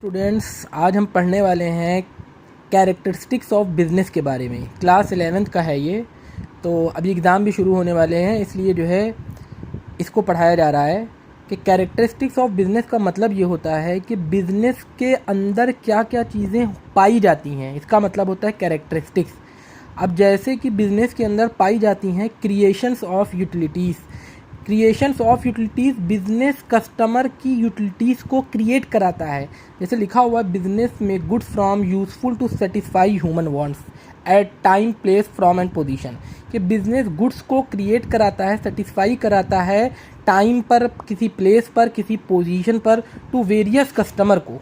Students, आज हम पढ़ने वाले हैं कैरेक्टरिस्टिक्स ऑफ बिज़नेस के बारे में। क्लास 11th का है ये, तो अभी एग्ज़ाम भी शुरू होने वाले हैं, इसलिए जो है इसको पढ़ाया जा रहा है कि कैरेक्टरिस्टिक्स ऑफ बिज़नेस का मतलब ये होता है कि बिज़नेस के अंदर क्या क्या चीज़ें पाई जाती हैं, इसका मतलब होता है कैरेक्टरिस्टिक्स। अब जैसे कि बिज़नेस के अंदर पाई जाती हैं creations of utilities. Creations of utilities, business customer की यूटिलिटीज़ को क्रिएट कराता है। जैसे लिखा हुआ है, बिजनेस में goods from useful to satisfy human wants at time place from and position. कि बिजनेस गुड्स को क्रिएट कराता है, सेटिस्फाई कराता है टाइम पर, किसी प्लेस पर, किसी पोजीशन पर, टू वेरियस कस्टमर को,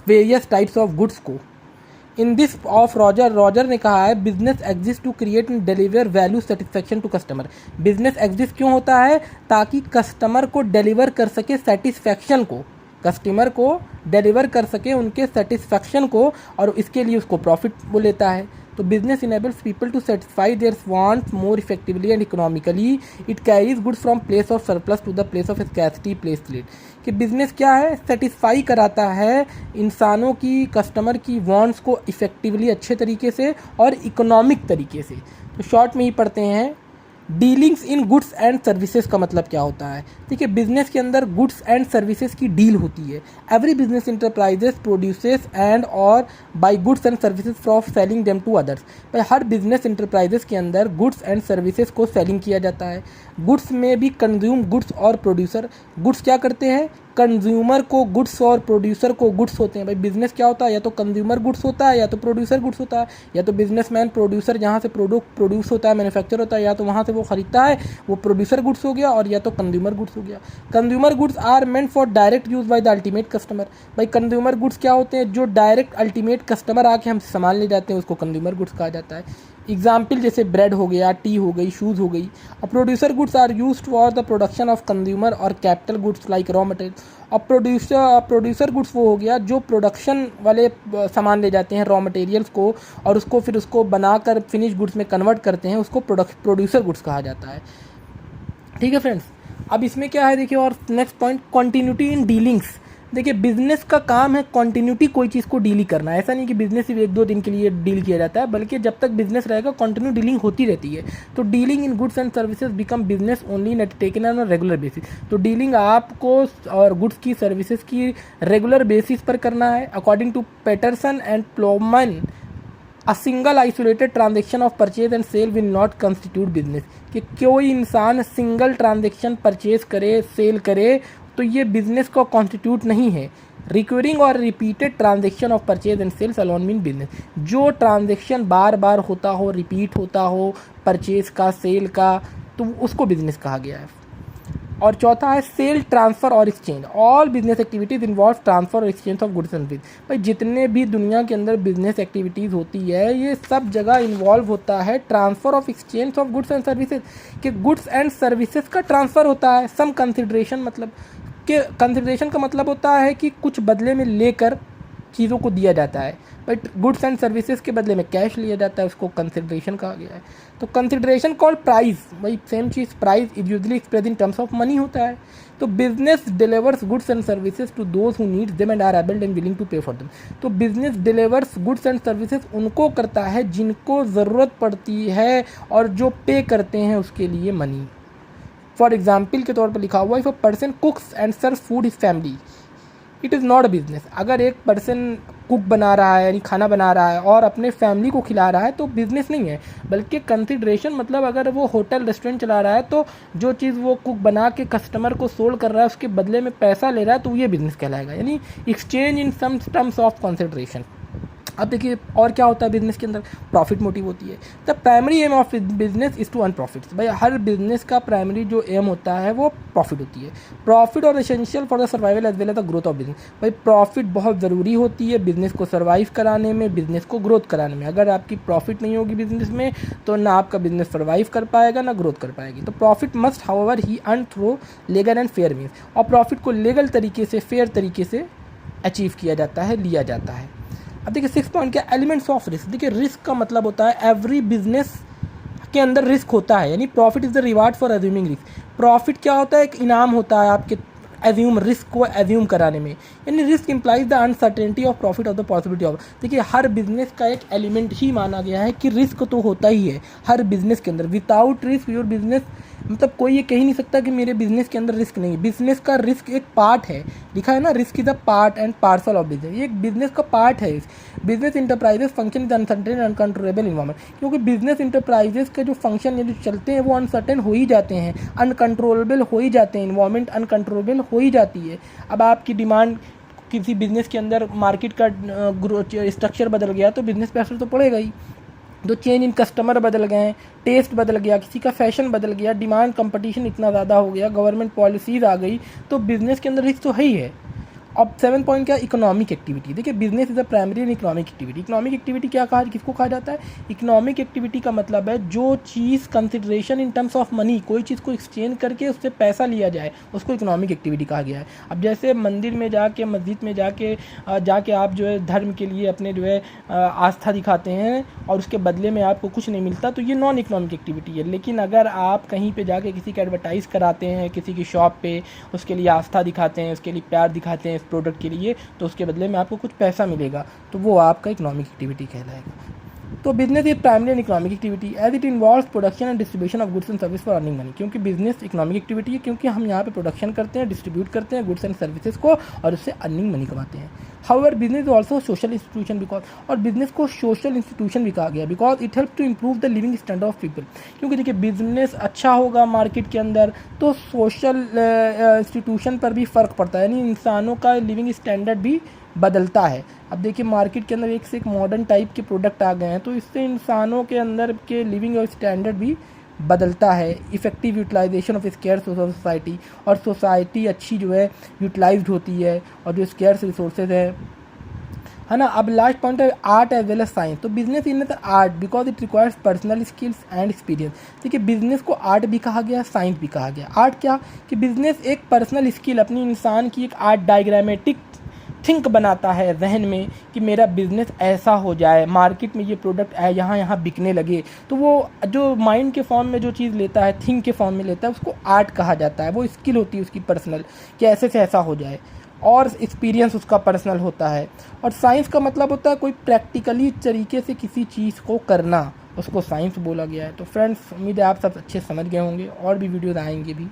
वेरियस टाइप्स ऑफ गुड्स को। इन दिस ऑफ रॉजर ने कहा है, business exist to create and deliver value satisfaction to customer. Business exist क्यों होता है? ताकि कस्टमर को डिलीवर कर सके सेटिस्फेक्शन को, कस्टमर को डिलीवर कर सके उनके सेटिस्फेक्शन को, और इसके लिए उसको प्रॉफिट वो लेता है। तो business enables people to satisfy their wants more effectively and economically. It carries goods from place of surplus to the place of scarcity place lead. कि बिजनेस क्या है? सेटिस्फाई कराता है इंसानों की, कस्टमर की वांट्स को इफेक्टिवली, अच्छे तरीके से और इकोनॉमिक तरीके से। तो शॉर्ट में ही पढ़ते हैं, dealings in goods and services का मतलब क्या होता है? देखिए, बिजनेस के अंदर गुड्स एंड सर्विसेज की डील होती है। Every business enterprises produces and और buy goods and services for selling them to others. भाई, हर बिजनेस इंटरप्राइजेस के अंदर गुड्स एंड सर्विसेज को सेलिंग किया जाता है। गुड्स में भी कंज्यूम गुड्स और प्रोड्यूसर। गुड्स क्या करते हैं? कंज्यूमर को गुड्स और प्रोड्यूसर को गुड्स होते हैं। भाई, बिजनेस क्या होता है? या तो कंज्यूमर गुड्स होता है, या तो प्रोड्यूसर गुड्स होता है। या तो बिजनेसमैन प्रोड्यूसर, जहाँ से प्रोडक्ट प्रोड्यूस होता है, मैन्युफैक्चर होता है, या तो वहाँ से वो खरीदता है, वो प्रोड्यूसर गुड्स हो गया, और या तो कंज्यूमर गुड्स हो गया। Consumer goods are meant for direct use by the ultimate customer. भाई, कंज्यूमर गुड्स क्या होते हैं? जो डायरेक्ट अल्टीमेट कस्टमर आके हमसे सामान ले जाते हैं, उसको कंज्यूमर गुड्स कहा जाता है। एग्जाम्पल जैसे ब्रेड हो गया, टी हो गई, शूज़ हो गई। और producer goods are use for the production of consumer और capital goods like raw material. और प्रोड्यूसर गुड्स वो हो गया जो प्रोडक्शन वाले सामान ले जाते हैं, रॉ मटेरियल्स को, और उसको फिर उसको बनाकर फिनिश गुड्स में कन्वर्ट करते हैं, उसको प्रोड्यूसर गुड्स कहा जाता है। ठीक है फ्रेंड्स, अब इसमें क्या है देखिए, और नेक्स्ट पॉइंट, कॉन्टिन्यूटी इन डीलिंग्स। देखिए, बिजनेस का काम है कॉन्टिन्यूटी, कोई चीज़ को डील करना है। ऐसा नहीं कि बिजनेस सिर्फ 1-2 दिन के लिए डील किया जाता है, बल्कि जब तक बिजनेस रहेगा कंटिन्यू डीलिंग होती रहती है। तो dealing in goods and services become business only net taken on regular basis. तो डीलिंग आपको और गुड्स की, सर्विसेज की रेगुलर बेसिस पर करना है। According to Patterson and Plowman, a single isolated transaction of purchase and sale will not constitute business. कि कोई इंसान सिंगल ट्रांजेक्शन परचेज करे, सेल करे, तो ये बिजनेस को कॉन्स्टिट्यूट नहीं है। रिक्यूरिंग और repeated transaction of purchase and sales alone mean business. जो ट्रांजेक्शन बार बार होता हो, रिपीट होता हो, परचेज का, सेल का, तो उसको बिजनेस कहा गया है। और चौथा है सेल, ट्रांसफ़र और exchange. All business activities involve transfer और exchange of goods and service. भाई, जितने भी दुनिया के अंदर बिजनेस एक्टिविटीज़ होती है, ये सब जगह इन्वॉल्व होता है transfer of exchange of goods and services. कि गुड्स एंड सर्विसेज का ट्रांसफ़र होता है। सम कंसिडरेशन, मतलब कि कंसिडरेशन का मतलब होता है कि कुछ बदले में लेकर चीज़ों को दिया जाता है। बट गुड्स एंड सर्विसेज के बदले में कैश लिया जाता है, उसको कंसिडरेशन कहा गया है। तो कंसिडरेशन कॉल्ड प्राइस, वही सेम चीज़, price is usually express in terms of money होता है। तो business delivers goods and services to those who needs them and are able and willing to pay for them. तो business delivers goods and services उनको करता है जिनको ज़रूरत पड़ती है और जो पे करते हैं उसके लिए मनी। फॉर एग्जाम्पल के तौर पर लिखा हुआ, if a person cooks and serve food his family, it is not a business. अगर एक पर्सन कुक बना रहा है, यानी खाना बना रहा है, और अपने फैमिली को खिला रहा है, तो बिजनेस नहीं है, बल्कि कंसिडरेशन। मतलब अगर वो होटल रेस्टोरेंट चला रहा है, तो जो चीज़ वो कुक बना के कस्टमर को सोल्ड कर रहा है, उसके बदले में पैसा ले रहा है, तो ये बिजनेस कहलाएगा, यानी exchange in some terms of consideration. अब देखिए, और क्या होता है बिजनेस के अंदर? प्रॉफिट मोटिव होती है। The primary aim of business is to earn profits. भाई, हर बिजनेस का प्राइमरी जो एम होता है वो प्रॉफिट होती है। Profit are essential for the survival as well as the growth of business. भाई, प्रॉफिट बहुत ज़रूरी होती है बिजनेस को सर्वाइव कराने में, बिजनेस को ग्रोथ कराने में। अगर आपकी प्रॉफिट नहीं होगी बिजनेस में, तो ना आपका बिजनेस सर्वाइव कर पाएगा, ना ग्रोथ कर पाएगी। तो profit must however he earn through legal and fair means. और प्रॉफिट को लीगल तरीके से, फेयर तरीके से अचीव किया जाता है, लिया जाता है। अब देखिए 6 पॉइंट क्या, एलिमेंट्स ऑफ रिस्क। देखिए, रिस्क का मतलब होता है एवरी बिजनेस के अंदर रिस्क होता है, यानी profit is the reward for assuming risk. Profit क्या होता है? एक इनाम होता है आपके एज्यूम, रिस्क को एज्यूम कराने में। यानी risk implies the uncertainty of profit of the possibility of. देखिए हर बिजनेस का एक एलिमेंट ही माना गया है कि रिस्क तो होता ही है हर बिजनेस के अंदर। विदाउट रिस्क योर बिजनेस, मतलब कोई ये कह ही नहीं सकता कि मेरे बिजनेस के अंदर रिस्क नहीं है। बिजनेस का रिस्क एक पार्ट है, लिखा है ना, risk is a part and parcel of business. ये एक बिजनेस का पार्ट है। Business enterprises function is uncertain and uncontrollable environment, क्योंकि बिजनेस इंटरप्राइजेस के जो फंक्शन जो चलते हैं वो अनसर्टेन हो ही जाते हैं, अनकंट्रोलेबल हो ही जाते हैं, इन्वायरमेंट अनकंट्रोलेबल हो ही जाती है। अब आपकी डिमांड किसी बिजनेस के अंदर मार्केट का स्ट्रक्चर बदल गया तो बिजनेस पे असर तो पड़ेगा ही। जो चेंज इन कस्टमर बदल गए हैं, टेस्ट बदल गया, किसी का फैशन बदल गया, डिमांड कंपटीशन इतना ज़्यादा हो गया, गवर्नमेंट पॉलिसीज़ आ गई, तो बिज़नेस के अंदर रिस्क तो है ही है। अब 7 पॉइंट क्या, इकोनॉमिक एक्टिविटी। देखिए business is a primary and economic activity. Economic activity क्या कहा, किसको कहा जाता है? इकोनॉमिक एक्टिविटी का मतलब है जो चीज़ consideration in terms of money, कोई चीज़ को एक्सचेंज करके उससे पैसा लिया जाए, उसको इकोनॉमिक एक्टिविटी कहा गया है। अब जैसे मंदिर में जाके, मस्जिद में जाके आप जो है धर्म के लिए अपने जो है आस्था दिखाते हैं और उसके बदले में आपको कुछ नहीं मिलता, तो ये नॉन इकोनॉमिक एक्टिविटी है। लेकिन अगर आप कहीं पे जाके किसी का एडवर्टाइज़ कराते हैं, किसी की शॉप पे उसके लिए आस्था दिखाते हैं, उसके लिए प्यार दिखाते हैं प्रोडक्ट के लिए, तो उसके बदले में आपको कुछ पैसा मिलेगा, तो वो आपका इकोनॉमिक एक्टिविटी कहलाएगा। तो business is primary and economic activity as it involves production and distribution of goods and service for earning money. क्योंकि बिजनेस इकोनॉमिक एक्टिविटी है, क्योंकि हम यहाँ पे प्रोडक्शन करते हैं, डिस्ट्रीब्यूट करते हैं गुड्स एंड सर्विसेज को और उससे अर्निंग मनी कमाते हैं। However business is also social institution because, और बिजनेस को सोशल इंस्टीट्यूशन भी कहा गया because it help to improve the living standard of people. क्योंकि देखिए बिजनेस अच्छा होगा मार्केट के अंदर तो सोशल इंस्टीट्यूशन पर भी फ़र्क पड़ता है, यानी इंसानों का लिविंग स्टैंडर्ड भी बदलता है। अब देखिए मार्केट के अंदर एक से एक मॉडर्न टाइप के प्रोडक्ट आ गए हैं, तो इससे इंसानों के अंदर के लिविंग और स्टैंडर्ड भी बदलता है। Effective utilization of scarce society, और सोसाइटी अच्छी जो है यूटिलाइज्ड होती है, और जो स्केर्स रिसोर्सेज है ना। अब लास्ट पॉइंट है art as well as science. तो business in the art because it requires personal skills and experience. देखिए बिजनेस को आर्ट भी कहा गया, साइंस भी कहा गया। आर्ट क्या कि बिजनेस एक पर्सनल स्किल, अपनी इंसान की एक आर्ट डायग्रामेटिक थिंक बनाता है जहन में कि मेरा बिजनेस ऐसा हो जाए, मार्केट में ये प्रोडक्ट यहाँ बिकने लगे, तो वो जो माइंड के फॉर्म में जो चीज़ लेता है, थिंक के फॉर्म में लेता है, उसको आर्ट कहा जाता है। वो स्किल होती है उसकी पर्सनल कि ऐसे से ऐसा हो जाए, और एक्सपीरियंस उसका पर्सनल होता है। और साइंस का मतलब होता है कोई प्रैक्टिकली तरीके से किसी चीज़ को करना, उसको साइंस बोला गया है। तो फ्रेंड्स उम्मीद है आप सब अच्छे समझ गए होंगे, और भी वीडियोज़ आएंगे भी।